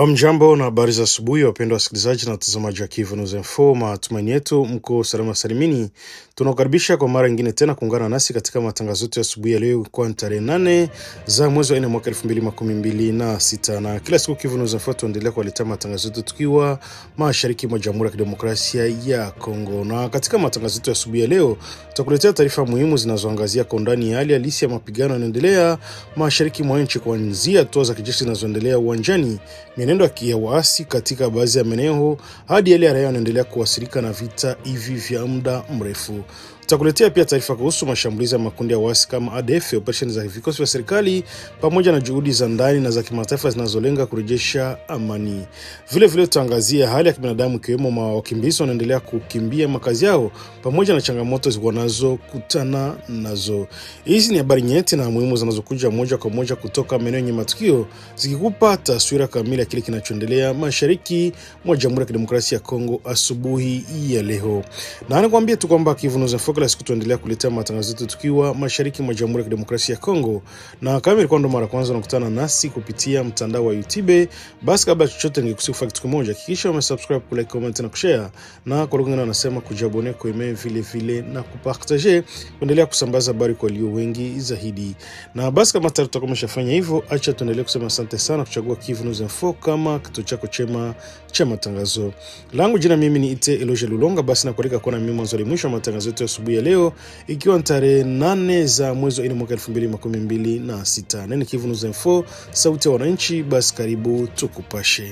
Mjambo na habari za asubuhi wapendwa wasikilizaji na watazamaji wa Kivu News Info. Matumaini yetu mko salama salimini. Tunakukaribisha kwa mara nyingine tena kuungana nasi katika matangazo yetu ya asubuhi ya leo kwa tarehe 8 za mwezi wa 4 mwaka 2026. Na kila siku Kivu News Info tuendelea kuwaletea matangazo yetu tukiwa mashariki mwa Jamhuri ya Kidemokrasia ya Kongo. Na katika matangazo yetu ya asubuhi ya leo tutakuletea taarifa muhimu zinazoangazia kwa undani hali halisi ya mapigano yanayoendelea mashariki mwa nchi, kuanzia hatua za kijeshi zinazoendelea uwanjani, mienendo ya waasi katika baadhi ya maeneo, hadi yale raia wanaendelea kuathirika na vita hivi vya muda mrefu. Tutakuletea pia taarifa kuhusu mashambulizi ya makundi ya waasi kama ADF, operesheni za vikosi vya serikali pamoja na juhudi za ndani na za kimataifa zinazolenga kurejesha amani. Vile vile tutaangazia hali ya kibinadamu, ikiwemo wakimbizi wanaendelea kukimbia makazi yao pamoja na changamoto wanazokutana nazo. Hizi ni habari nyeti na muhimu zinazokuja moja kwa moja kutoka maeneo yenye matukio, zikikupa taswira kamili ya kile kinachoendelea mashariki mwa Jamhuri ya Kidemokrasia ya Kongo asubuhi ya leo. Na nakwambia tu kwamba Kivu News Info kila siku tuendelea kuletea matangazo yetu tukiwa mashariki mwa Jamhuri ya Kidemokrasia ya Kongo. Na kama ilikuwa ndo mara kwanza unakutana nasi kupitia mtandao wa YouTube, basi kabla chochote ningekusihi kufanya kitu kimoja: hakikisha umesubscribe, kulike, comment na kushare, na kwa lugha nasema kujabone, kuemail vile na kupartager, kuendelea kusambaza habari kwa walio wengi zaidi. Na basi kama tutakuwa tumeshafanya hivyo, acha tuendelee kusema asante sana kuchagua Kivu News Info kama kituo chako chema cha matangazo. Langu jina mimi ni Ite Eloge Lulonga. Basi nakualika kuona mimi mwanzo hadi mwisho wa matangazo yetu asubuhi ya leo, ikiwa tarehe 8 za mwezi wa 4 mwaka 2026. Nani Kivu News Info, sauti ya wananchi. Basi karibu tukupashe.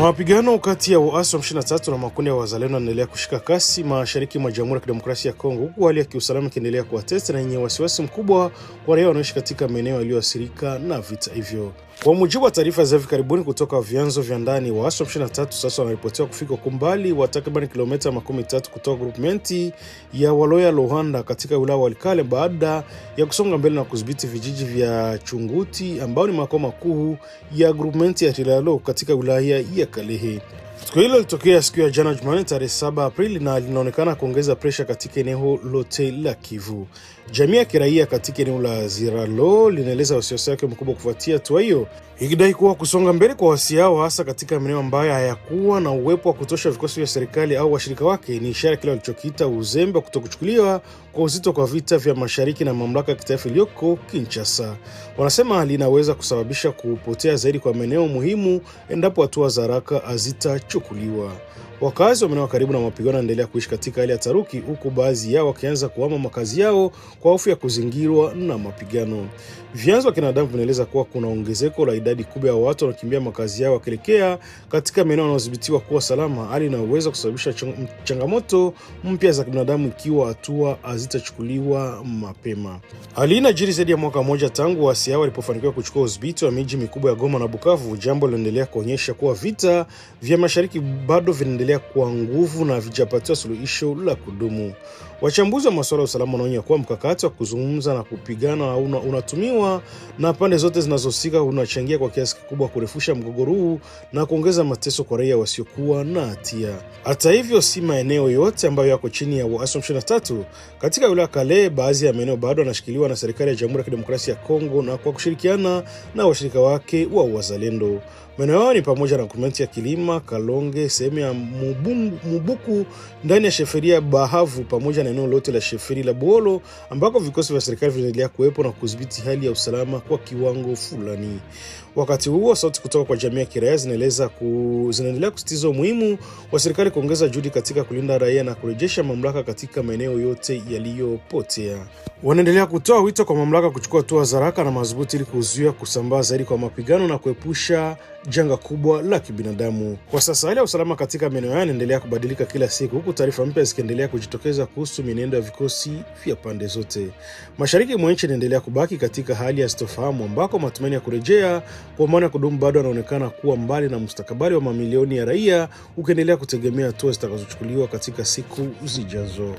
Mapigano kati ya waasi wa M23 na makundi ya wazalendo yanaendelea kushika kasi mashariki mwa Jamhuri ya Kidemokrasia ya Kongo, huku hali ya kiusalama ikiendelea kuwa tete na yenye wasiwasi mkubwa kwa raia wanaoishi katika maeneo yaliyoathirika na vita hivyo. Kwa mujibu wa taarifa za hivi karibuni kutoka vyanzo vya ndani, waasi wa M23 sasa wanaripotiwa kufika kumbali wa takriban kilomita 13 kutoka grupmenti ya Waloya Lohanda katika wilaya wa Walikale, baada ya kusonga mbele na kudhibiti vijiji vya Chunguti ambao ni makao makuu ya grupmenti ya Tilalo katika wilaya ya Kalehe. Tukio hilo lilitokea siku ya jana Jumanne tarehe 7 Aprili na linaonekana kuongeza presha katika eneo lote la Kivu. Jamii ya kiraia katika eneo la Ziralo linaeleza wasiwasi wake mkubwa kufuatia hatua hiyo, ikidai kuwa kusonga mbele kwa waasi hao hasa katika maeneo ambayo hayakuwa na uwepo wa kutosha vikosi vya serikali au washirika wake ni ishara kile walichokiita uzembe kutokuchukuliwa kwa uzito kwa vita vya mashariki na mamlaka ya kitaifa iliyoko Kinshasa. Wanasema hali inaweza kusababisha kupotea zaidi kwa maeneo muhimu endapo hatua za haraka hazitachukuliwa. Wakazi wa maeneo karibu na mapigano wanaendelea kuishi katika hali ya taharuki, huku baadhi yao wakianza kuhama makazi yao kwa hofu ya kuzingirwa na mapigano. Vyanzo vya kibinadamu vinaeleza kuwa kuna ongezeko la idadi kubwa ya watu wanaokimbia makazi yao wakielekea katika maeneo yanayodhibitiwa kuwa salama, hali inayoweza kusababisha changamoto mpya za kibinadamu ikiwa hatua hazitachukuliwa mapema. Hali inajiri zaidi ya mwaka mmoja tangu waasi hao walipofanikiwa kuchukua udhibiti wa miji mikubwa ya Goma na Bukavu, jambo linaloendelea kuonyesha kuwa vita vya mashariki bado vinaendelea kwa nguvu na vijapatiwa suluhisho la kudumu. Wachambuzi wa masuala ya usalama wanaonya kuwa mkakati wa kuzungumza na kupigana unatumiwa na pande zote zinazohusika, unachangia kwa kiasi kikubwa kurefusha mgogoro huu na kuongeza mateso kwa raia wasiokuwa na hatia. Hata hivyo, si maeneo yote ambayo yako chini ya waasi wa M23. Katika wilaya Kale, baadhi ya maeneo bado yanashikiliwa na serikali ya Jamhuri ya Kidemokrasia ya Kongo na kwa kushirikiana na washirika wake wa wazalendo. Maeneo hayo ni pamoja na grupmenti ya Kilima, Kalonge, sehemu ya Mubuku ndani ya sheferia Bahavu pamoja na eneo lote la sheferi la Buolo ambako vikosi vya serikali vinaendelea kuwepo na kudhibiti hali ya usalama kwa kiwango fulani. Wakati huo, sauti kutoka kwa jamii ya kiraia zinaendelea kusisitiza umuhimu wa serikali kuongeza juhudi katika kulinda raia na kurejesha mamlaka katika maeneo yote yaliyopotea. Wanaendelea kutoa wito kwa mamlaka kuchukua hatua za haraka na madhubuti ili kuzuia kusambaa zaidi kwa mapigano na kuepusha janga kubwa la kibinadamu. Kwa sasa hali ya usalama katika maeneo haya inaendelea kubadilika kila siku, huku taarifa mpya zikiendelea kujitokeza kuhusu mienendo ya vikosi vya pande zote. Mashariki mwa nchi inaendelea kubaki katika hali ya sitofahamu, ambako matumaini ya kurejea kwa amani ya kudumu bado yanaonekana kuwa mbali, na mustakabali wa mamilioni ya raia ukiendelea kutegemea hatua zitakazochukuliwa katika siku zijazo.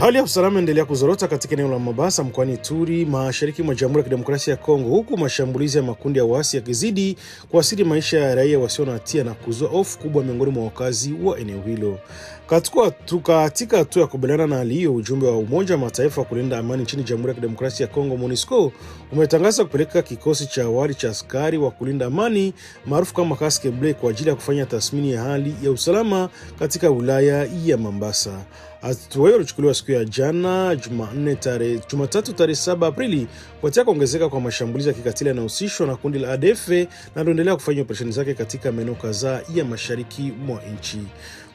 Hali Hali ya usalama endelea kuzorota katika eneo la Mambasa mkoani Ituri, mashariki mwa Jamhuri ya Kidemokrasia ya Kongo, huku mashambulizi ya makundi ya waasi yakizidi kuathiri maisha ya raia wasio na hatia na kuzua hofu kubwa miongoni mwa wakazi wa eneo hilo. Katika hatua ya kubaliana na hali hiyo, ujumbe wa Umoja wa Mataifa wa kulinda amani nchini Jamhuri ya Kidemokrasia ya Kongo MONUSCO umetangaza kupeleka kikosi cha awali cha askari wa kulinda amani maarufu kama Casque Bleu kwa ajili ya kufanya tathmini ya hali ya usalama katika wilaya ya Mambasa. Hatua hiyo ilichukuliwa siku ya jana Jumatatu tarehe 7 Aprili kufuatia kuongezeka kwa mashambulizi ya kikatili yanayohusishwa na kundi la ADF na linaendelea kufanya operesheni zake katika maeneo kadhaa ya mashariki mwa nchi.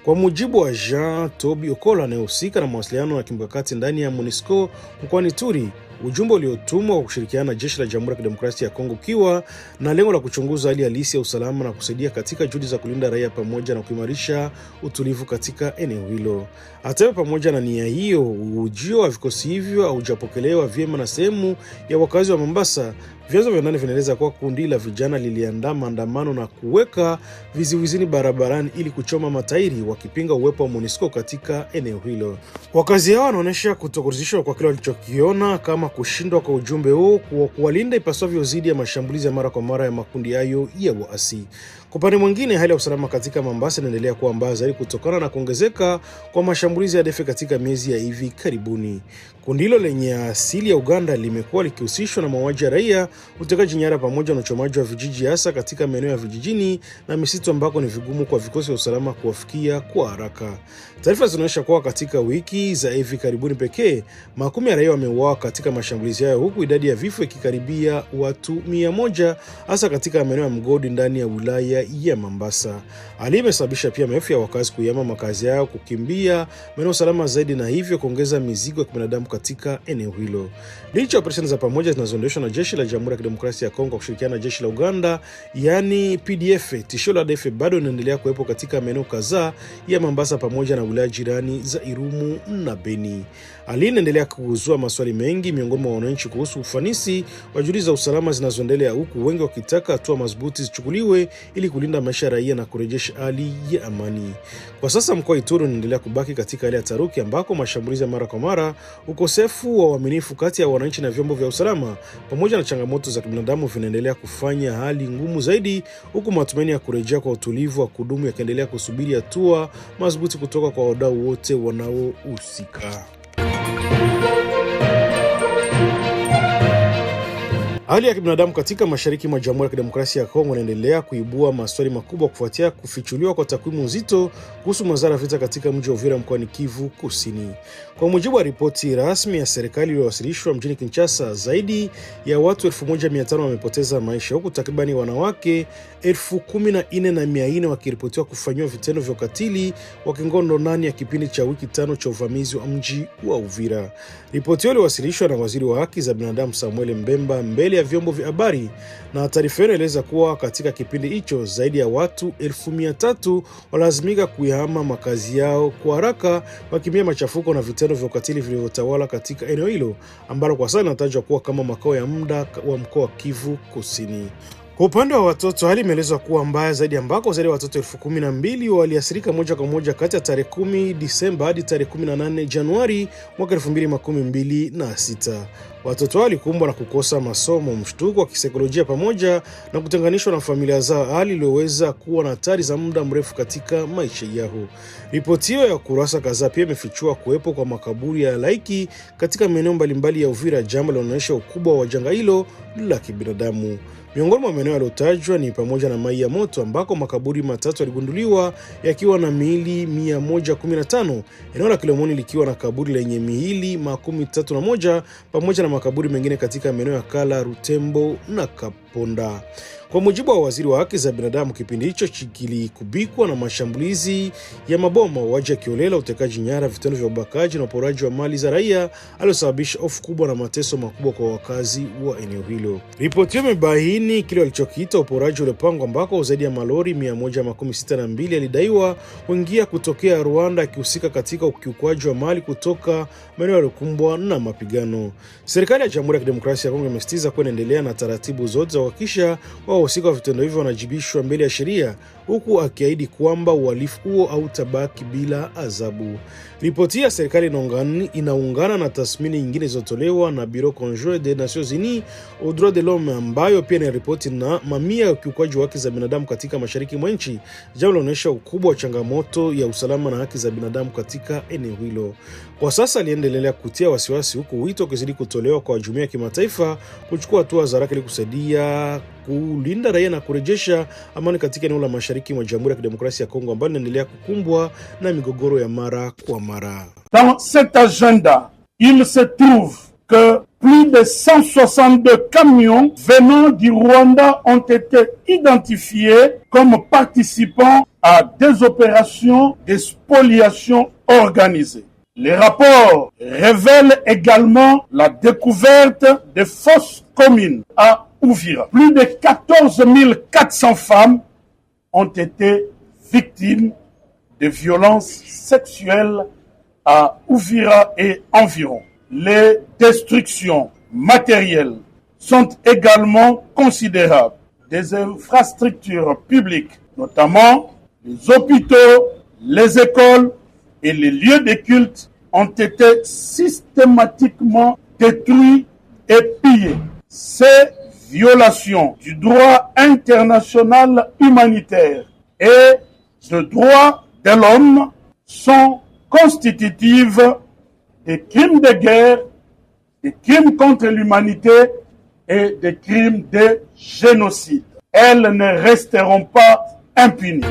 Kwa mujibu wa Jean Tobi Okola anayehusika na mawasiliano ya kimkakati ndani ya MONUSCO mkoani Ituri, ujumbe uliotumwa kwa kushirikiana na jeshi la Jamhuri ya Kidemokrasia ya Kongo ukiwa na lengo la kuchunguza hali halisi ya usalama na kusaidia katika juhudi za kulinda raia pamoja na kuimarisha utulivu katika eneo hilo. Hata hivyo, pamoja na nia hiyo, ujio wa vikosi hivyo haujapokelewa vyema na sehemu ya wakazi wa Mombasa. Vyanzo vya ndani vinaeleza kuwa kundi la vijana liliandaa maandamano na kuweka vizuizini barabarani ili kuchoma matairi wakipinga uwepo wa MONUSCO katika eneo hilo. Wakazi hao wanaonyesha kutokuridhishwa kwa kile walichokiona kama kushindwa kwa ujumbe huo kuwalinda ipasavyo dhidi ya mashambulizi ya mara kwa mara ya makundi hayo ya waasi. Kwa upande mwingine, hali ya usalama katika Mombasa inaendelea kuwa mbaya zaidi kutokana na kuongezeka kwa mashambulizi ya ADF katika miezi ya hivi karibuni. Kundi hilo lenye asili ya Uganda limekuwa likihusishwa na mauaji ya raia, utekaji nyara pamoja na uchomaji wa vijiji, hasa katika maeneo ya vijijini na misitu ambako ni vigumu kwa vikosi vya usalama kuwafikia kwa haraka. Taarifa zinaonyesha kuwa katika wiki za hivi karibuni pekee, makumi ya raia wameuawa katika mashambulizi hayo, huku idadi ya vifo ikikaribia watu 100 hasa katika maeneo ya mgodi ndani ya wilaya ya Mombasa. Hali imesababisha pia maelfu ya wakazi kuyahama makazi yao, kukimbia maeneo salama zaidi na hivyo kuongeza mizigo ya kibinadamu katika eneo hilo. Licha ya operesheni za pamoja zinazoendeshwa na jeshi la Jamhuri ya Kidemokrasia ya Kongo kwa kushirikiana na jeshi la Uganda, yani PDF, tishio la ADF bado linaendelea kuwepo katika maeneo kadhaa ya Mombasa pamoja na wilaya jirani za Irumu na Beni. Hali inaendelea kuzua maswali mengi miongoni mwa wananchi kuhusu ufanisi wa juhudi za usalama zinazoendelea, huku wengi wakitaka hatua madhubuti zichukuliwe ili kulinda maisha ya raia na kurejesha hali ya amani. Kwa sasa mkoa wa Ituri unaendelea kubaki katika hali ya taharuki ambako mashambulizi ya mara kwa mara, ukosefu wa uaminifu kati ya wananchi na vyombo vya usalama pamoja na changamoto za kibinadamu vinaendelea kufanya hali ngumu zaidi, huku matumaini ya kurejea kwa utulivu wa kudumu yakiendelea kusubiri hatua madhubuti kutoka kwa wadau wote wanaohusika. Hali ya kibinadamu katika mashariki mwa Jamhuri ya Kidemokrasia ya Kongo inaendelea kuibua maswali makubwa kufuatia kufichuliwa kwa takwimu nzito kuhusu madhara ya vita katika mji wa Uvira mkoani Kivu Kusini. Kwa mujibu wa ripoti rasmi ya serikali iliyowasilishwa mjini Kinshasa, zaidi ya watu 1500 wamepoteza maisha, huku takribani wanawake 14,400 wakiripotiwa kufanyiwa vitendo vya ukatili wa kingono ndani ya kipindi cha wiki 5 cha uvamizi wa mji wa Uvira. Ripoti hiyo iliwasilishwa na waziri wa haki za binadamu Samuel Mbemba mbele ya vyombo vya habari, na taarifa hiyo inaeleza kuwa katika kipindi hicho zaidi ya watu 1300 walazimika kuyahama makazi yao kwa haraka wakimbia machafuko na vitendo vya ukatili vilivyotawala katika eneo hilo ambalo kwa sasa linatajwa kuwa kama makao ya muda wa mkoa wa Kivu Kusini. Kwa upande wa watoto, hali imeelezwa kuwa mbaya zaidi ambako zaidi ya watoto 12,000 waliathirika moja kwa moja kati ya tarehe 10 Disemba hadi tarehe 18 Januari mwaka 2026. Watoto walikumbwa na kukosa masomo, mshtuko wa kisaikolojia pamoja na kutenganishwa na familia zao, hali iliyoweza kuwa na hatari za muda mrefu katika maisha yao. Ripoti hiyo ya kurasa kadhaa pia imefichua kuwepo kwa makaburi ya halaiki katika maeneo mbalimbali ya Uvira, jambo linaloonyesha ukubwa wa janga hilo la kibinadamu. Miongoni mwa maeneo yaliyotajwa ni pamoja na Mai ya Moto ambako makaburi 3 yaligunduliwa yakiwa na miili 115, eneo la Kilomoni likiwa na kaburi lenye miili 31 pamoja na makaburi mengine katika maeneo ya Kala, Rutembo na Kaponda. Kwa mujibu wa waziri wa haki za binadamu, kipindi hicho kilikubikwa na mashambulizi ya mabomu, mauaji ya kiolela, utekaji nyara, vitendo vya ubakaji na uporaji wa mali za raia, aliyosababisha hofu kubwa na mateso makubwa kwa wakazi wa eneo hilo. Ripoti hiyo imebaini kile walichokiita uporaji uliopangwa ambako zaidi ya malori 162 yalidaiwa kuingia kutokea Rwanda akihusika katika ukiukwaji wa mali kutoka maeneo yaliyokumbwa na mapigano. Serikali ya Jamhuri ya Kidemokrasia ya Kongo imesisitiza kuwa inaendelea na taratibu zote za kuhakikisha wahusika wa vitendo hivyo wanajibishwa mbele ya sheria, huku akiahidi kwamba uhalifu huo hautabaki bila adhabu. Ripoti ya serikali inaungana na tathmini nyingine zilizotolewa na Bureau Conjoint des Nations Unies aux droits de l'homme, ambayo pia ni ripoti na mamia ya ukiukwaji wa haki za binadamu katika mashariki mwa nchi, jambo linaonyesha ukubwa wa changamoto ya usalama na haki za binadamu katika eneo hilo. Kwa sasa aliendelea kutia wasiwasi, huku wito ukizidi kutolewa kwa jumuiya ya kimataifa kuchukua hatua za haraka ili kusaidia kulinda raia na kurejesha amani katika eneo la mashariki mwa Jamhuri ya Kidemokrasia ya Kongo ambalo linaendelea kukumbwa na migogoro ya mara kwa mara. Dans cet agenda, il se trouve que plus de 162 camions venant du Rwanda ont été identifiés comme participants à des opérations de spoliation organisées. Les rapports révèlent également la découverte de fosses communes à Uvira. Plus de 14 400 femmes ont été victimes de violences sexuelles à Uvira et environ. Les destructions matérielles sont également considérables. Des infrastructures publiques, notamment les hôpitaux, les écoles et les lieux de culte, ont été systématiquement détruits et pillés. Ces violations du droit international humanitaire et des droits de l'homme sont constitutives des crimes de guerre, des crimes contre l'humanité et des crimes de génocide. Elles ne resteront pas impunies.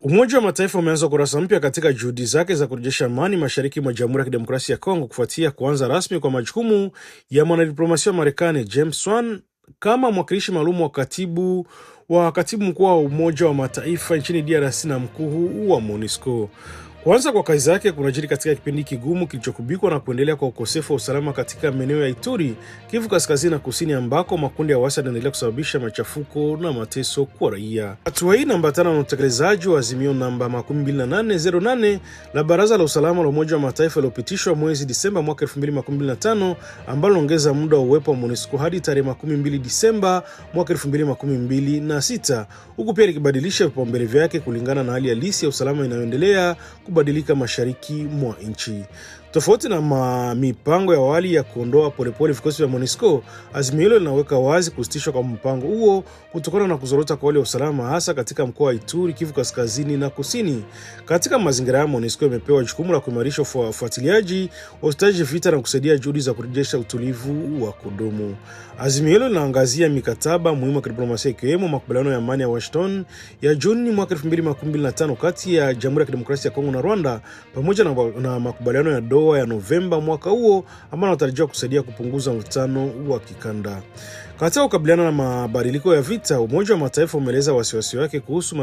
Umoja wa Mataifa umeanza kurasa mpya katika juhudi zake za kurejesha amani mashariki mwa Jamhuri ya Kidemokrasia ya Kongo kufuatia kuanza rasmi kwa majukumu ya mwanadiplomasia wa Marekani James Swan kama mwakilishi maalum wa katibu mkuu wa Umoja wa Mataifa nchini DRC na mkuu wa MONUSCO. Kuanza kwa kazi zake kunajiri katika kipindi kigumu kilichokubikwa na kuendelea kwa ukosefu wa usalama katika maeneo ya Ituri, Kivu Kaskazini na Kusini, ambako makundi ya waasi yanaendelea kusababisha machafuko na mateso kwa raia. Hatua hii inaambatana na utekelezaji wa azimio namba 2808 la Baraza la Usalama la Umoja wa Mataifa lililopitishwa mwezi Disemba mwaka 2025, ambalo linaongeza muda wa uwepo wa MONUSCO hadi tarehe 12 Disemba mwaka 2026, huku pia likibadilisha vipaumbele vyake kulingana na hali halisi ya usalama inayoendelea kubadilika mashariki mwa nchi. Tofauti na mipango ya awali ya kuondoa polepole vikosi vya MONUSCO, azimio hilo linaweka wazi kusitishwa kwa mpango huo kutokana na kuzorota kwa hali ya usalama hasa katika mkoa wa Ituri, Kivu Kaskazini na Kusini. Katika mazingira ya MONUSCO imepewa jukumu la kuimarisha ufuatiliaji wa usitaji vita na kusaidia juhudi za kurejesha utulivu wa kudumu. Azimio hilo linaangazia mikataba muhimu ya kidiplomasia ikiwemo makubaliano ya amani ya Washington ya Juni mwaka 2025 kati ya Jamhuri ya Kidemokrasia ya Kongo na Rwanda, pamoja na makubaliano ya Doha ya Novemba mwaka huo ambao yanatarajiwa kusaidia kupunguza mvutano wa kikanda. Katika kukabiliana na mabadiliko ya vita, Umoja wa Mataifa umeeleza wasiwasi wake kuhusu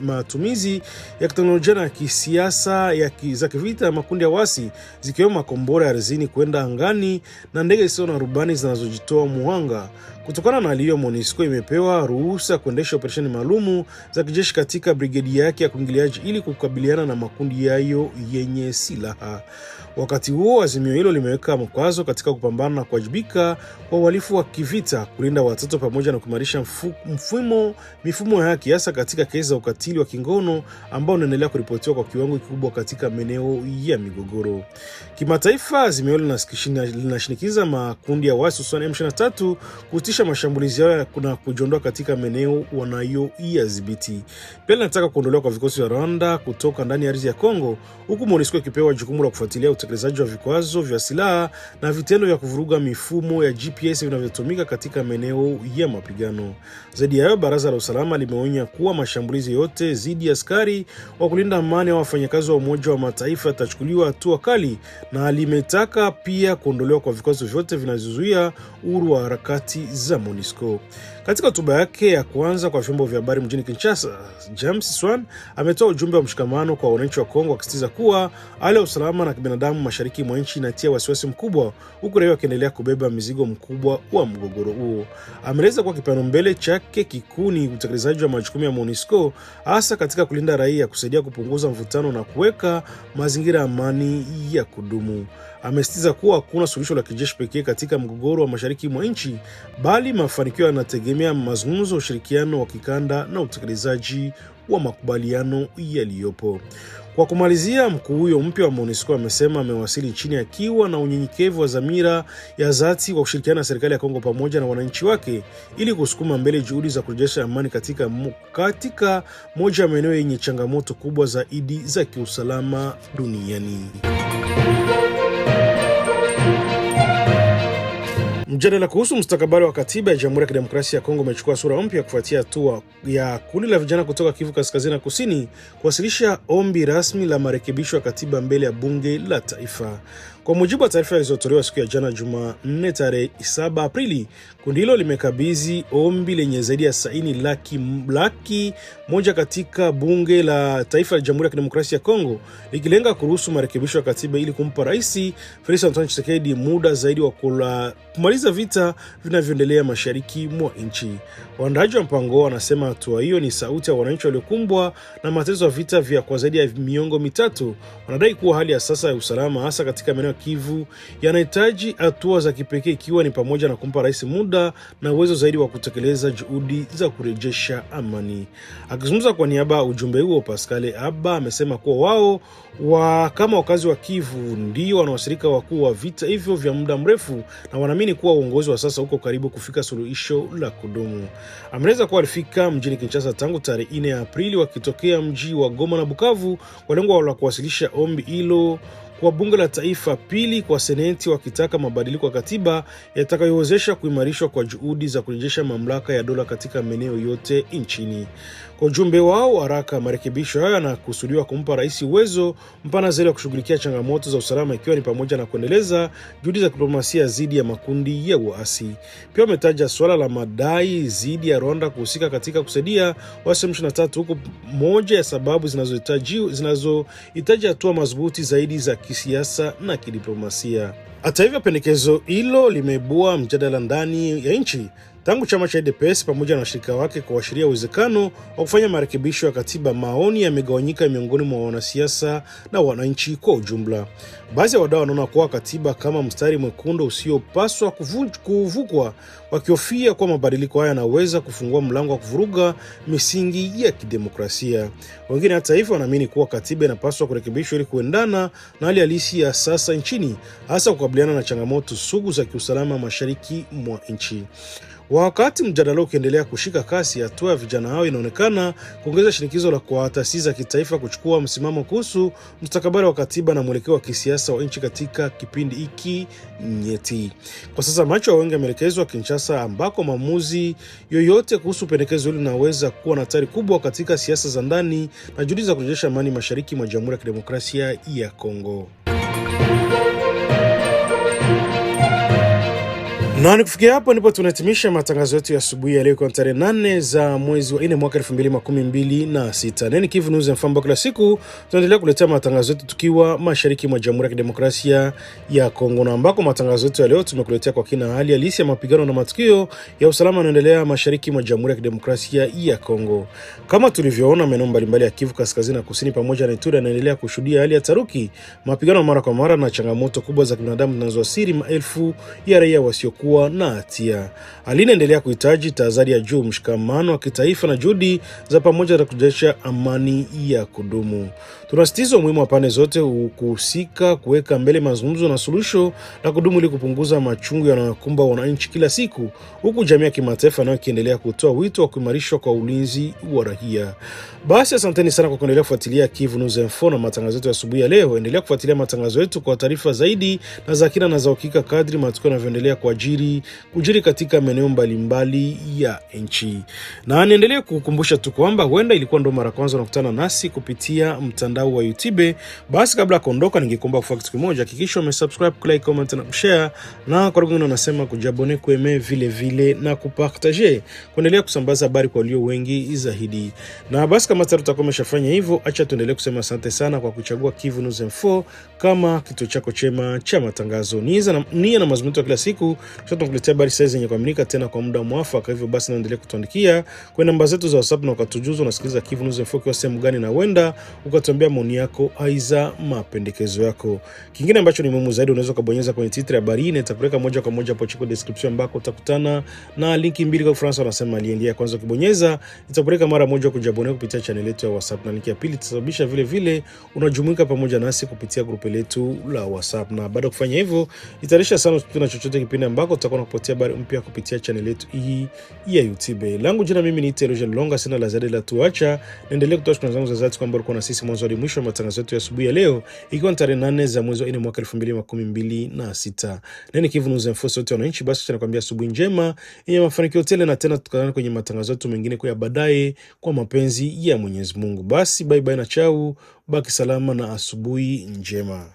matumizi ya teknolojia na kisiasa za kivita ya makundi ya wasi, zikiwemo makombora ya ardhini kwenda angani na ndege zisizo na rubani zinazojitoa muhanga. Kutokana na hali hiyo, MONUSCO imepewa ruhusa kuendesha operesheni maalumu za kijeshi katika brigedi yake ya kuingiliaji ili kukabiliana na makundi yayo yenye silaha. Wakati huo, azimio hilo limeweka mkazo katika kupambana na kuwajibika kwa uhalifu wa kivita, kulinda watoto pamoja na kuimarisha mifumo ya haki hasa katika kesi za ukatili wa kingono ambao unaendelea kuripotiwa kwa kiwango kikubwa katika maeneo ya migogoro. Kimataifa, azimio hilo linashinikiza makundi ya waasi hususan M23 kusitisha mashambulizi yao na kujiondoa katika maeneo wanayoyadhibiti. Pia linataka kuondolewa kwa vikosi vya Rwanda kutoka ndani ya ardhi ya Kongo, huku MONUSCO ikipewa jukumu la kufuatilia utekelezaji wa vikwazo vya silaha na vitendo vya kuvuruga mifumo ya GPS vinavyotumika katika maeneo ya mapigano. Zaidi ya hayo, Baraza la Usalama limeonya kuwa mashambulizi yote dhidi ya askari wa kulinda amani au wafanyakazi wa Umoja wa Mataifa yatachukuliwa hatua kali, na limetaka pia kuondolewa kwa vikwazo vyote vinavyozuia uhuru wa harakati za MONUSCO. Katika hotuba yake ya kwanza kwa vyombo vya habari mjini Kinshasa, James Swan ametoa ujumbe wa mshikamano kwa wananchi wa Kongo, akisisitiza kuwa hali ya usalama na kibinadamu kiusalama mashariki mwa nchi inatia wasiwasi mkubwa, huku raia wakiendelea kubeba mizigo mkubwa wa mgogoro huo. Ameeleza kuwa kipaumbele chake kikuu ni utekelezaji wa majukumu ya MONUSCO, hasa katika kulinda raia, kusaidia kupunguza mvutano na kuweka mazingira amani ya kudumu. Amesisitiza kuwa hakuna suluhisho la kijeshi pekee katika mgogoro wa mashariki mwa nchi, bali mafanikio yanategemea mazungumzo, ushirikiano wa kikanda na utekelezaji wa makubaliano yaliyopo. Kwa kumalizia, mkuu huyo mpya wa MONUSCO amesema amewasili nchini akiwa na unyenyekevu wa dhamira ya dhati wa kushirikiana na serikali ya Kongo pamoja na wananchi wake ili kusukuma mbele juhudi za kurejesha amani katika moja ya maeneo yenye changamoto kubwa zaidi za kiusalama duniani. Mjadala kuhusu mustakabali wa katiba ya Jamhuri ya Kidemokrasia ya Kongo umechukua sura mpya kufuatia hatua ya kundi la vijana kutoka Kivu Kaskazini na Kusini kuwasilisha ombi rasmi la marekebisho ya katiba mbele ya bunge la taifa. Kwa mujibu wa taarifa zilizotolewa siku ya jana Jumanne tarehe 7 Aprili, kundi hilo limekabidhi ombi lenye zaidi ya saini laki moja katika bunge la taifa la Jamhuri ya Kidemokrasia ya Kongo, likilenga kuruhusu marekebisho ya katiba ili kumpa Rais Felix Antoine Tshisekedi muda zaidi wa kumaliza vita vinavyoendelea mashariki mwa nchi. Waandaaji wa mpango wanasema hatua hiyo ni sauti ya wananchi waliokumbwa na mateso ya vita vya kwa zaidi ya miongo mitatu. Wanadai kuwa hali ya sasa ya usalama, hasa katika maeneo Kivu, yanahitaji hatua za kipekee, ikiwa ni pamoja na kumpa rais muda na uwezo zaidi wa kutekeleza juhudi za kurejesha amani. Akizungumza kwa niaba ya ujumbe huo, Pascal Abba amesema kuwa kama wakazi wa Kivu ndio wanaoathirika wakuu wa vita hivyo vya muda mrefu, na wanaamini kuwa uongozi wa sasa uko karibu kufika suluhisho la kudumu. Ameeleza kuwa alifika mjini Kinshasa tangu tarehe 4 Aprili wakitokea mji wa Goma na Bukavu kwa lengo la kuwasilisha ombi hilo kwa bunge la taifa, pili kwa seneti, wakitaka mabadiliko ya katiba yatakayowezesha kuimarishwa kwa juhudi za kurejesha mamlaka ya dola katika maeneo yote nchini. Kwa ujumbe wao haraka, marekebisho hayo yanakusudiwa kumpa rais uwezo mpana zaidi wa kushughulikia changamoto za usalama, ikiwa ni pamoja na kuendeleza juhudi za diplomasia dhidi ya makundi ya uasi. Pia wametaja swala la madai dhidi ya Rwanda kuhusika katika kusaidia waasi M23, huko moja ya sababu zinazohitaji hatua madhubuti zaidi za kisiasa na kidiplomasia. Hata hivyo, pendekezo hilo limeibua mjadala ndani ya nchi tangu chama cha UDPS pamoja na washirika wake kuashiria uwezekano wa kufanya marekebisho ya katiba. Maoni yamegawanyika miongoni mwa wanasiasa na wananchi kwa ujumla. Baadhi ya wadau wanaona kuwa katiba kama mstari mwekundu usiopaswa kuvukwa, wakihofia kuwa mabadiliko haya yanaweza kufungua mlango wa kuvuruga misingi ya kidemokrasia. Wengine hata hivyo wanaamini kuwa katiba inapaswa kurekebishwa ili kuendana na hali halisi ya sasa nchini, hasa kukabiliana na changamoto sugu za kiusalama mashariki mwa nchi. Wakati mjadala ukiendelea kushika kasi, hatua ya vijana hao inaonekana kuongeza shinikizo la kwa taasisi za kitaifa kuchukua msimamo kuhusu mustakabali wa katiba na mwelekeo wa kisiasa wa nchi katika kipindi hiki nyeti. Kwa sasa macho ya wengi yameelekezwa Kinshasa, ambako maamuzi yoyote kuhusu pendekezo hili linaweza kuwa na hatari kubwa katika siasa za ndani na juhudi za kurejesha amani mashariki mwa Jamhuri ya Kidemokrasia ya Kongo. Na kufikia hapo ndipo tunahitimisha matangazo yetu ya asubuhi ya leo kwa tarehe 8 za mwezi wa 4 mwaka 2026. Neni Kivu News mfamba kila siku tunaendelea kuletea matangazo yetu tukiwa mashariki mwa Jamhuri ya Kidemokrasia ya Kongo, na ambako matangazo yetu ya leo tumekuletea kwa kina hali halisi ya mapigano na matukio ya usalama yanaendelea mashariki mwa Jamhuri ya Kidemokrasia ya Kongo. Kama tulivyoona, maeneo mbalimbali ya Kivu Kaskazini na Kusini pamoja na Ituri yanaendelea kushuhudia hali ya taruki, mapigano mara kwa mara na changamoto kubwa za kibinadamu zinazoathiri maelfu ya raia wasiokuwa na hatia. Hali inaendelea kuhitaji tahadhari ya juu, mshikamano wa kitaifa na juhudi za pamoja za kurejesha amani ya kudumu. Tunasisitiza umuhimu wa pande zote kuhusika kuweka mbele mazungumzo na suluhisho la kudumu ili kupunguza machungu yanayokumba wananchi kila siku, huku jamii ya kimataifa nayo ikiendelea kutoa wito wa kuimarishwa kwa ulinzi wa raia. Basi asanteni sana kwa kuendelea kufuatilia Kivu News Info na matangazo yetu ya asubuhi ya leo. Endelea kufuatilia matangazo yetu kwa taarifa zaidi na za kina na za uhakika kadri matukio yanavyoendelea kwa ajili kujiri katika maeneo mbalimbali ya nchi. Na niendelee kukukumbusha tu kwamba huenda ilikuwa ndo mara kwanza unakutana nasi kupitia mtandao wa YouTube. Basi kabla kuondoka, ningekuomba kufanya kitu kimoja: hakikisha umesubscribe, like, comment na kushare, na kwa wengine unasema kujabone, kueme vile vile na kupartager, kuendelea kusambaza habari kwa walio wengi zaidi. Na basi kama tayari utakuwa umeshafanya hivyo, acha tuendelee kusema asante sana kwa kuchagua Kivu News Info kama kituo chako chema cha matangazo. Nia na mazungumzo kila siku tunakuletea habari sasa zenye kuaminika tena kwa muda mwafaka. Hivyo basi naendelea kutuandikia kwa namba zetu za WhatsApp na ukatujuza unasikiliza Kivu News Info kwa sehemu gani, na wenda ukatuambia maoni yako aiza mapendekezo yako. Kingine ambacho ni muhimu zaidi, unaweza kubonyeza kwenye titre ya habari na itakupeleka moja kwa moja hapo chini kwa description, ambako utakutana na linki mbili kwa Ufaransa wanasema aliendia. Kwanza ukibonyeza itakupeleka mara moja kujabone kupitia channel yetu ya WhatsApp, na linki ya pili itasababisha vile vile unajumuika pamoja nasi kupitia grupu letu la WhatsApp. Na baada ya kufanya hivyo, itarisha sana tuna chochote kipindi ambako tutakuwa tunakupatia habari mpya kupitia channel yetu hii ya YouTube. Langu jina mimi ni Teroje Longa, sina la ziada, la tuacha naendelee kutoa shukrani zangu za dhati kwamba ulikuwa na sisi mwanzo hadi mwisho wa matangazo yetu ya asubuhi ya leo, ikiwa ni tarehe 8 za mwezi wa 4 mwaka 2026. Nini Kivu News Info, sote wananchi. Basi tunakwambia asubuhi njema yenye mafanikio tele, na tena tukutane kwenye matangazo yetu mengine kwa baadaye kwa mapenzi ya Mwenyezi Mungu. Basi bye bye na chao, baki salama na asubuhi njema.